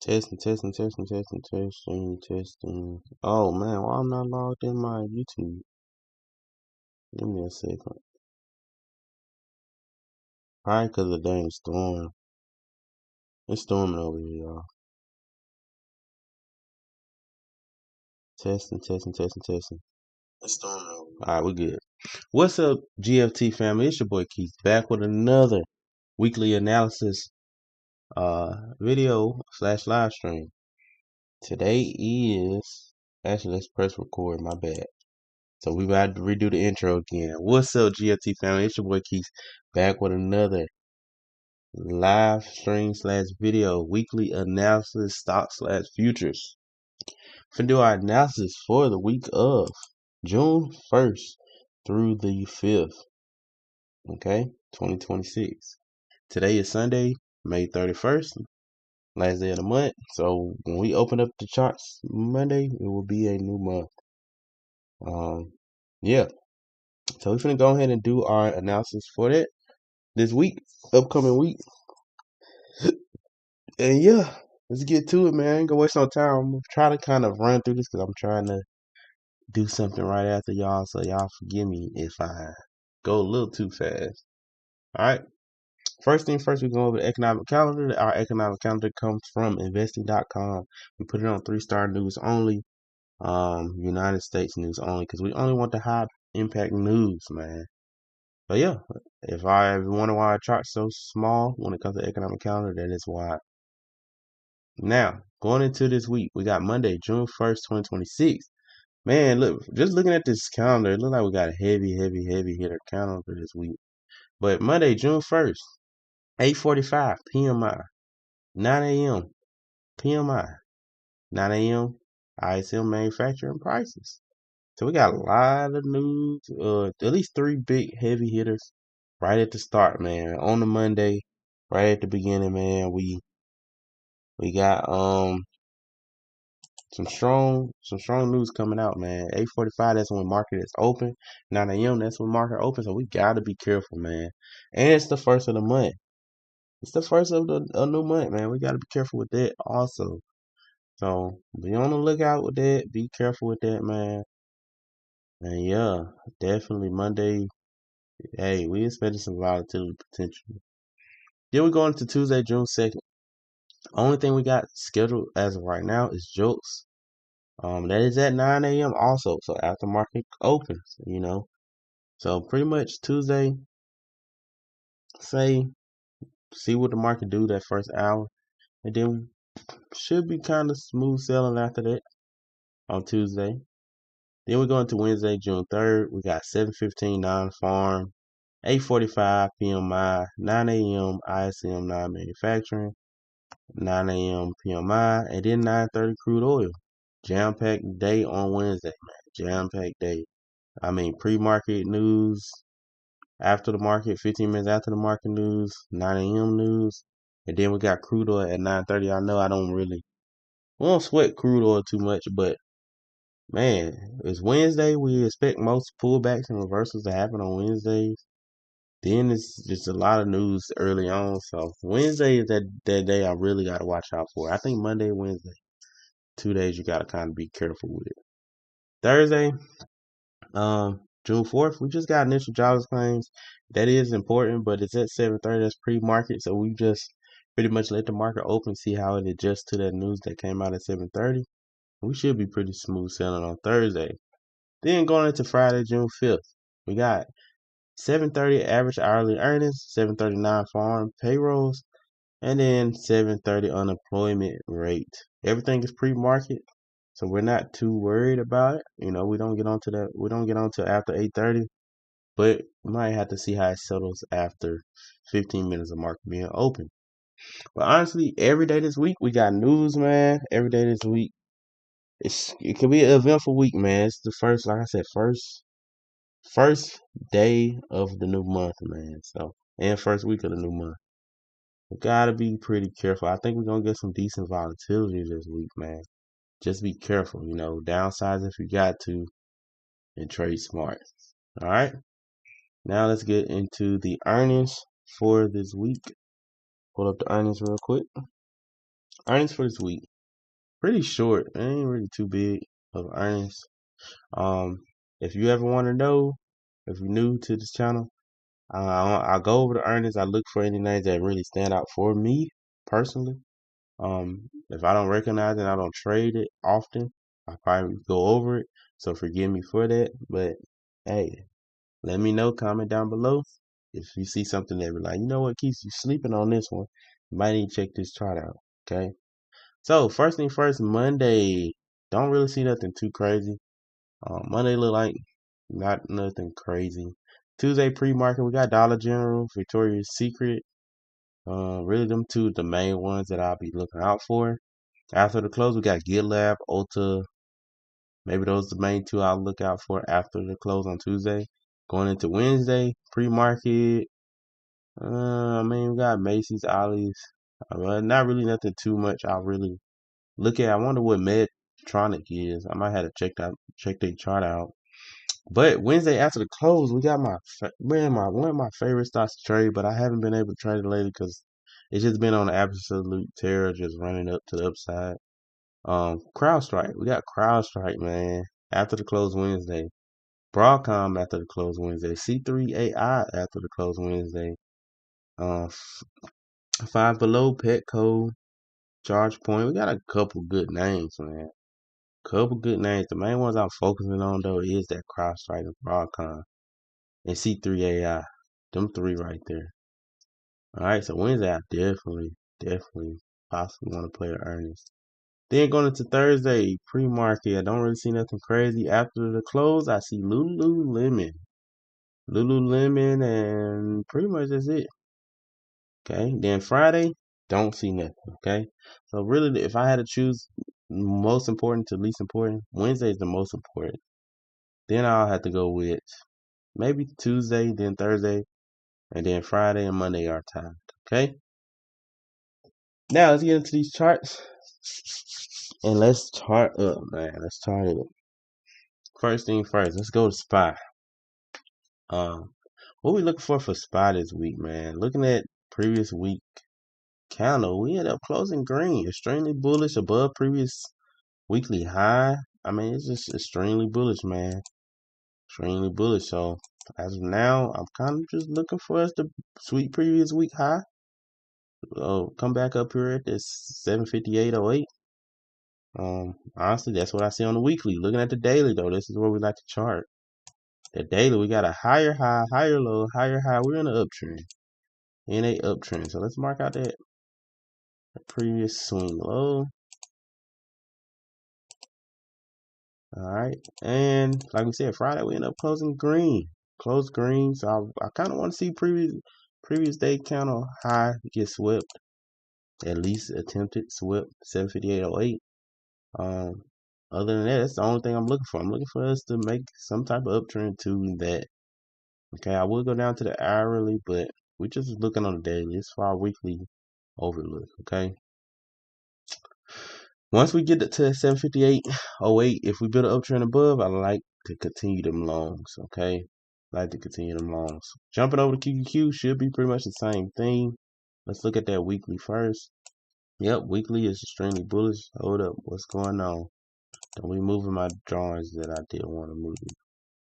Testing. Oh man, why I'm not logged in my YouTube? Give me a second. Probably because of the dang storm. It's storming over here, y'all. Testing. It's storming over here. Alright, we good. What's up, G.F.T family? It's your boy Keith back with another weekly analysis video / live stream. Today is actually let's press record, my bad. So we about to redo the intro again. What's up, GFT family? It's your boy Keith back with another live stream / video weekly analysis stock / futures. Finna do our analysis for the week of June 1st through the 5th. Okay, 2026. Today is Sunday, May 31st, last day of the month. So when we open up the charts Monday, it will be a new month. Yeah. So we're finna go ahead and do our analysis for that this week, upcoming week. And yeah, let's get to it, man. I ain't gonna waste no time. I'm gonna try to kind of run through this because I'm trying to do something right after y'all, so y'all forgive me if I go a little too fast. All right. First thing first, we're going over the economic calendar. Our economic calendar comes from investing.com. We put it on 3-star news only, United States news only, because we only want the high impact news, man. But yeah, if I ever wonder why our chart's so small when it comes to economic calendar, that is why. Now, going into this week, we got Monday, June 1st, 2026. Man, look, just looking at this calendar, it looks like we got a heavy hitter calendar for this week. But Monday, June 1st, 8:45 PMI, 9 a.m. PMI, 9 a.m. ISM manufacturing prices. So we got a lot of news, at least 3 big heavy hitters right at the start, man. On the Monday, right at the beginning, man, we got some strong news coming out, man. 8:45, that's when market is open. 9 a.m., that's when market opens. So we gotta be careful, man. And it's the first of the month. It's the first of a new month, man. We gotta be careful with that also. So be on the lookout with that. Be careful with that, man. And yeah, definitely Monday. Hey, we expected some volatility potential. Then we go into Tuesday, June 2nd. Only thing we got scheduled as of right now is Jolts. That is at 9 a.m. also. So after market opens, So pretty much Tuesday, see what the market do that first hour. And then should be kind of smooth sailing after that on Tuesday. Then we go into Wednesday, June 3rd. We got 7:15 non-farm, 8:45 PMI, 9 a.m. ISM non-manufacturing, 9 a.m. PMI, and then 9:30 crude oil. Jam-packed day on Wednesday, man. Jam-packed day. I mean, pre-market news, after the market, 15 minutes after the market news, 9 a.m. news, and then we got crude oil at 9:30. I know we don't sweat crude oil too much, but man, it's Wednesday. We expect most pullbacks and reversals to happen on Wednesdays. Then it's just a lot of news early on. So Wednesday is that day I really got to watch out for. I think Monday, Wednesday, 2 days you got to kind of be careful with it. Thursday, June 4th, we just got initial jobless claims. That is important, but it's at 7:30. That's pre-market, so we just pretty much let the market open, see how it adjusts to that news that came out at 7:30. We should be pretty smooth sailing on Thursday. Then going into Friday, June 5th, we got 7:30 average hourly earnings, 7:39 farm payrolls, and then 7:30 unemployment rate. Everything is pre-market, so we're not too worried about it. We don't get onto that. We don't get onto after 8:30, but we might have to see how it settles after 15 minutes of market being open. But honestly, every day this week we got news, man. Every day this week, it could be an eventful week, man. It's the first, like I said, first day of the new month, man. So, and first week of the new month. We gotta be pretty careful. I think we're gonna get some decent volatility this week, man. Just be careful, downsize if you got to, and trade smart. All right. Now let's get into the earnings for this week. Pull up the earnings real quick. Earnings for this week. Pretty short. It ain't really too big of earnings. If you ever want to know, if you're new to this channel, I go over the earnings. I look for any names that really stand out for me personally. If I don't recognize it, I don't trade it often. I probably go over it. So forgive me for that. But hey, let me know. Comment down below if you see something that be like, you know what, keeps you sleeping on this one. You might need to check this chart out. Okay. So first thing first, Monday. Don't really see nothing too crazy. Monday look like not nothing crazy. Tuesday pre-market, we got Dollar General, Victoria's Secret. Really them two the main ones that I'll be looking out for. After the close, we got GitLab, Ulta. Maybe those are the main two I'll look out for after the close on Tuesday. Going into Wednesday, pre-market. We got Macy's, Ollie's. Not really nothing too much I'll really look at. I wonder what Medtronic is. I might have to check their chart out. But Wednesday after the close, we got one of my favorite stocks to trade, but I haven't been able to trade it lately because it's just been on an absolute tear, just running up to the upside. CrowdStrike. We got CrowdStrike, man. After the close Wednesday. Broadcom after the close Wednesday. C3 AI after the close Wednesday. Five Below, Petco, ChargePoint. We got a couple good names, man. Couple good names. The main ones I'm focusing on though is that CrowdStrike and Broadcom and C3 AI. Them three right there. Alright, so Wednesday I definitely possibly want to play the earnings. Then going into Thursday, pre-market, I don't really see nothing crazy. After the close, I see Lululemon. Lululemon, and pretty much that's it. Okay, then Friday, don't see nothing. Okay, so really, if I had to choose most important to least important, Wednesday is the most important. Then I'll have to go with maybe Tuesday, then Thursday, and then Friday and Monday are timed. Okay, now let's get into these charts. And let's chart up, man. Let's chart it up. First thing first, let's go to SPY. What we looking for SPY this week, man? Looking at previous week candle, we ended up closing green, extremely bullish above previous weekly high. I mean, it's just extremely bullish, man. Extremely bullish. So as of now, I'm kind of just looking for us to sweep previous week high. Come back up here at this 758.08. Honestly, that's what I see on the weekly. Looking at the daily though, this is where we like to chart. The daily, we got a higher high, higher low, higher high. We're in an uptrend. In a uptrend. So let's mark out that previous swing low. Alright. And like we said, Friday we end up closing green. Close green. So I kinda want to see previous day candle high get swept. At least attempted swept 758.08. Other than that, that's the only thing I'm looking for. I'm looking for us to make some type of uptrend to that. Okay, I will go down to the hourly, but we're just looking on the daily. It's for our weekly overlook, okay? Once we get to 758.08, if we build an uptrend above, I like to continue them longs, okay? Like to continue them longs. Jumping over to QQQ should be pretty much the same thing. Let's look at that weekly first. Yep, weekly is extremely bullish. Hold up, what's going on? Don't be moving my drawings that I did want to move.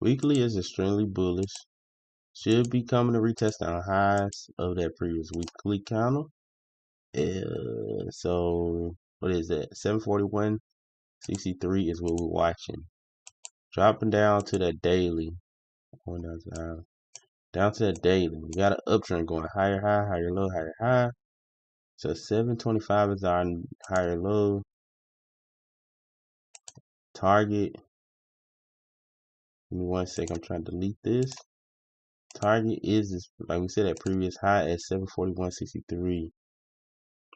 Weekly is extremely bullish. Should be coming to retest on highs of that previous weekly candle. So what is that? 741.63 is what we're watching. Dropping down to that daily. Down to that daily. We got an uptrend going higher high, higher low, higher high. So 725 is our higher low. Target. Give me 1 second. I'm trying to delete this. Target is, like we said, that previous high at 741.63.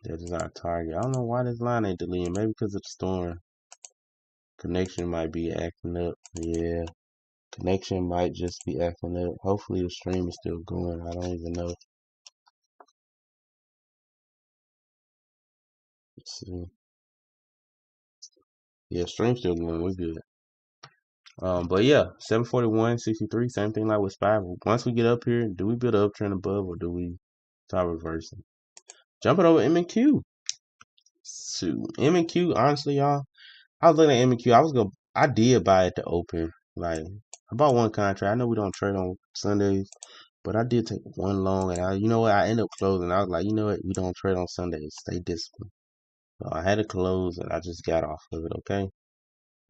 That is our target. I don't know why this line ain't deleting. Maybe because of the storm. Connection might be acting up. Yeah. Connection might just be acting up. Hopefully the stream is still going. I don't even know. Let's see. Yeah, stream's still going. We're good. But yeah, 741.63. Same thing like with SPY. Once we get up here, do we build an uptrend above or do we start reversing? Jumping over M&Q. Shoot, M&Q, honestly, y'all, I was looking at M&Q. I did buy at the open. Like, I bought one contract. I know we don't trade on Sundays, but I did take one long, and you know what? I ended up closing. I was like, you know what? We don't trade on Sundays. Stay disciplined. So I had to close, and I just got off of it. Okay.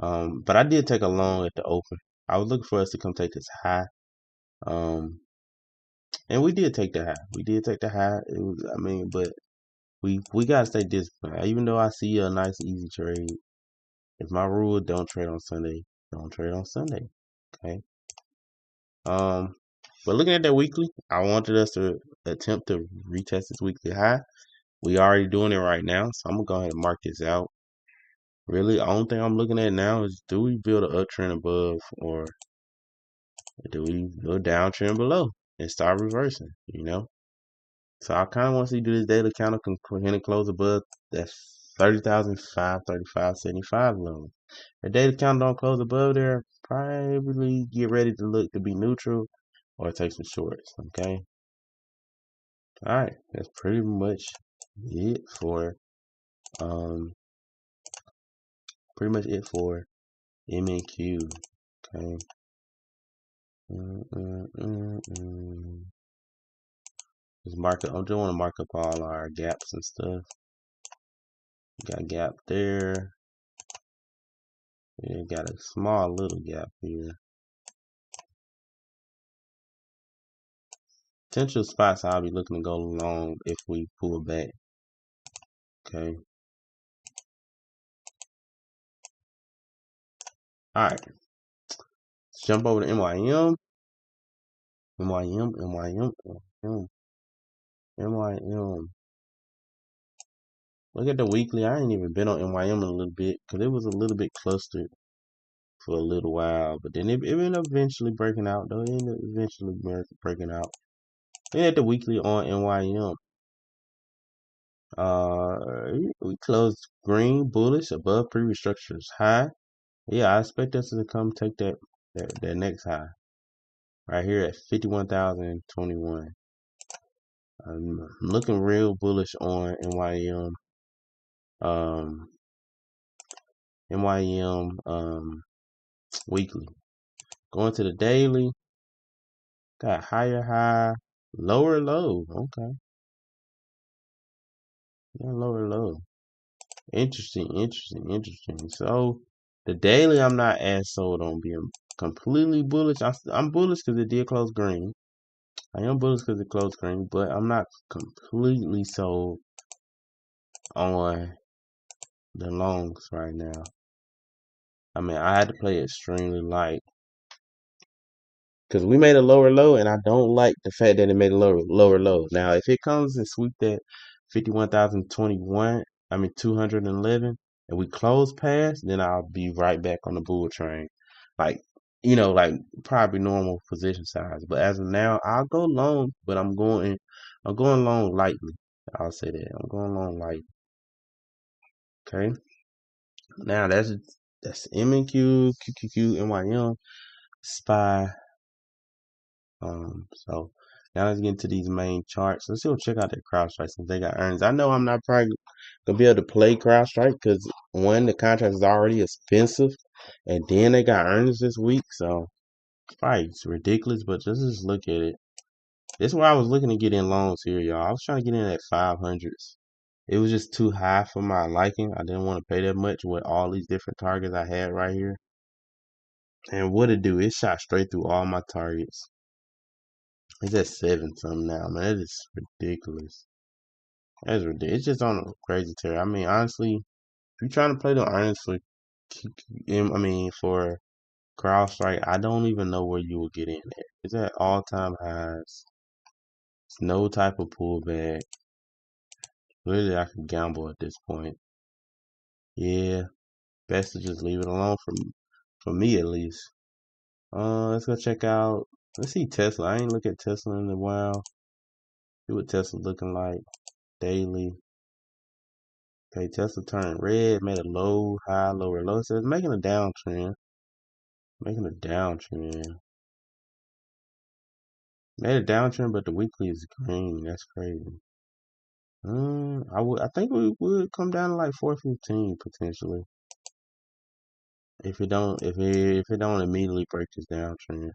But I did take a long at the open. I was looking for us to come take this high. And we did take the high. We did take the high. It was, I mean, but we gotta stay disciplined. Even though I see a nice easy trade, if my rule don't trade on Sunday, don't trade on Sunday. Okay. But looking at that weekly, I wanted us to attempt to retest this weekly high. We already doing it right now, so I'm gonna go ahead and mark this out. Really, the only thing I'm looking at now is, do we build an uptrend above, or do we build a downtrend below and start reversing? So I kind of want to see, do this daily counter can close above that 30,005, 35.75 level. If daily counter don't close above there, probably get ready to look to be neutral or take some shorts. Okay. All right, that's pretty much it for M&Q. Okay. Just mark up. I just want to mark up all our gaps and stuff. Got a gap there. Yeah, got a small little gap here. Potential spots I'll be looking to go long if we pull back. Okay. All right. Let's jump over to MYM. MYM. Look at the weekly. I ain't even been on MYM in a little bit because it was a little bit clustered for a little while. But then it ended up eventually breaking out, though. It ended up eventually breaking out. Then at the weekly on MYM. We closed green, bullish, above previous structures high. Yeah, I expect us to come take that next high right here at 51,021. I'm looking real bullish on NYM. Weekly. Going to the daily. Got higher high, lower low. Okay. Yeah, lower low. Interesting. So the daily, I'm not as sold on being completely bullish. I'm bullish because it did close green. I am bullish because it closed green, but I'm not completely sold on the longs right now. I mean, I had to play extremely light because we made a lower low, and I don't like the fact that it made a lower low. Now, if it comes and sweep that 211, and we close past, then I'll be right back on the bull train. Like, like probably normal position size. But as of now, I'll go long, but I'm going long lightly. I'll say that. I'm going long light. Okay. Now that's M&Q, QQQ, NYM, SPY. So now let's get into these main charts. Let's go check out their CrowdStrike since they got earnings. I know I'm not probably gonna be able to play CrowdStrike because one, the contract is already expensive, and then they got earnings this week, so probably it's ridiculous. But just look at it. This is where I was looking to get in loans here, y'all. I was trying to get in at 500s. It was just too high for my liking. I didn't want to pay that much with all these different targets I had right here. And what it do? It shot straight through all my targets. It's at 7 something now, man. That is ridiculous. That's ridiculous. It's just on a crazy tear. I mean, honestly, if you're trying to play the earnings for CrowdStrike, I don't even know where you will get in there. It's at all-time highs. It's no type of pullback. Really, I could gamble at this point. Yeah, best to just leave it alone for me at least. Let's go check out. Let's see Tesla. I ain't look at Tesla in a while. See what Tesla's looking like daily. Okay, Tesla turned red, made a low, high, lower low. So it's making a downtrend. Made a downtrend, but the weekly is green. That's crazy. I think we would come down to like 415 potentially if it don't immediately break this downtrend.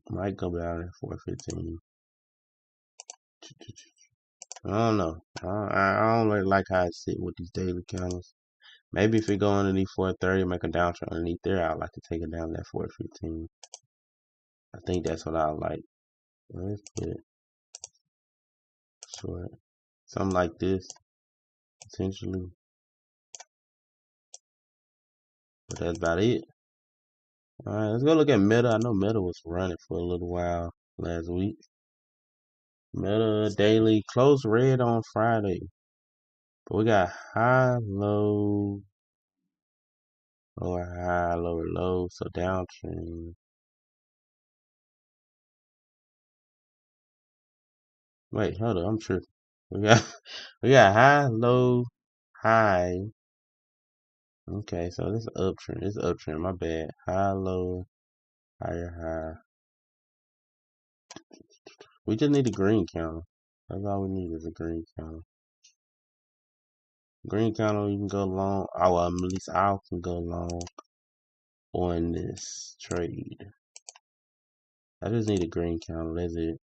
Might go down at 415. I don't know. I don't really like how it sit with these daily candles. Maybe if it go underneath 430, make a downtrend underneath there, I'd like to take it down to that 415. I think that's what I like. Let's put it short. Something like this, potentially. But that's about it. Alright, let's go look at Meta. I know Meta was running for a little while last week. Meta daily closed red on Friday. But we got high, low, lower high, lower low, so downtrend. Wait, hold on, I'm tripping. We got we got high, low, high. Okay, so this uptrend. This uptrend, my bad. High, low, higher, high. We just need a green counter. That's all we need is a green counter. Green counter, you can go long. Oh, well, at least I can go long on this trade. I just need a green counter. That's it.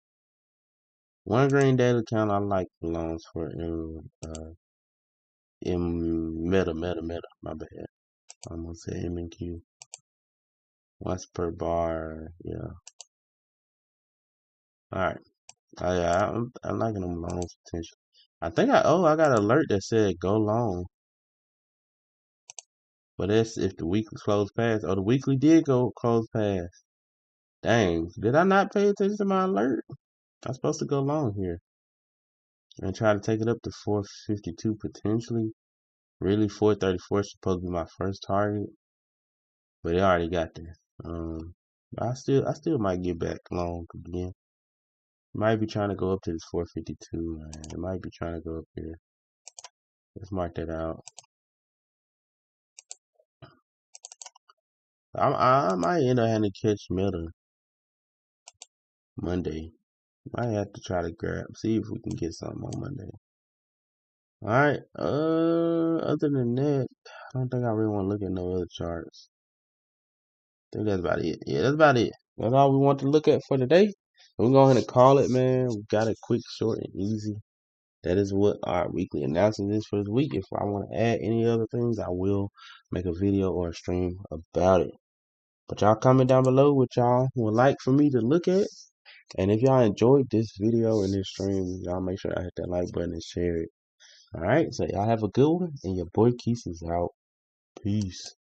One green daily counter I like belongs for in meta. My bad. I'm gonna say M and Q. Once per bar. Yeah. All right. I'm liking them long potential. I think I got an alert that said go long. But that's if the weekly close past. Oh, the weekly did go close past. Dang, did I not pay attention to my alert? I'm supposed to go long here and try to take it up to 452 potentially. Really, 434 is supposed to be my first target, but it already got there. I still might get back long again. Might be trying to go up to this 452, man. It might be trying to go up here. Let's mark that out. I might end up having to catch Meta Monday. Might have to try to see if we can get something on Monday. Alright, other than that, I don't think I really want to look at no other charts. I think that's about it. Yeah, that's about it. That's all we want to look at for today. We're going to call it, man. We got it quick, short, and easy. That is what our weekly announcement is for this week. If I want to add any other things, I will make a video or a stream about it. But y'all comment down below what y'all would like for me to look at. And if y'all enjoyed this video and this stream, y'all make sure I hit that like button and share it. Alright, so y'all have a good one, and your boy Keith is out. Peace.